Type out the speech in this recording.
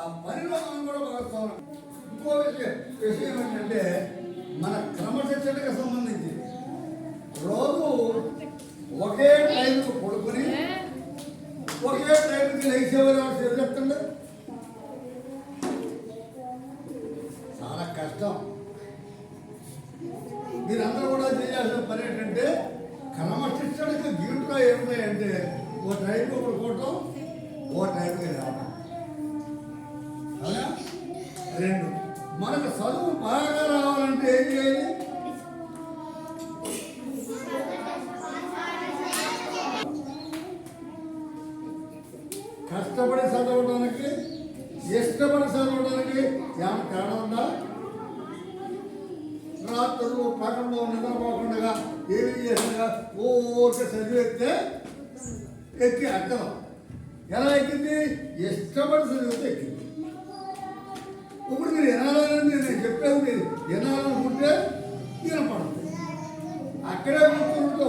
ఆ పనిలో మనం కూడా భాగస్వామ్యం. ఇంకో విషయం ఏంటంటే మన క్రమశిక్షణకు సంబంధించి రోజు ఒకే టైంకు పడుకుని ఒకే టైంకి లేచేవారు చెప్తుండే చాలా కష్టం. మీరందరూ కూడా చేయాల్సిన పని ఏంటంటే క్రమశిక్షణకు గీటుగా ఏమిటాయంటే ఓ టైంకి పడుకోవటం, ఓ టైంకి రావటం. అవునా? రెండు, మనకు చదువు బాగా రావాలంటే ఏం చేయాలి? కష్టపడి చదవడానికి, ఇష్టపడి చదవడానికి ఏమైనా తేడా ఉందా? రాత్రులు పగల్లో నిద్రపోకుండా ఏమి చేసినా ఊరికే చదివేస్తే ఎక్కి అర్థం. ఎలా ఎక్కింది? ఇష్టపడి చదివితే ఎక్కింది. ఇప్పుడు మీరు వినాలని నేను చెప్పేది మీరు వినాలనుకుంటే వినపడుతుంది. అక్కడే కూర్చుంటూ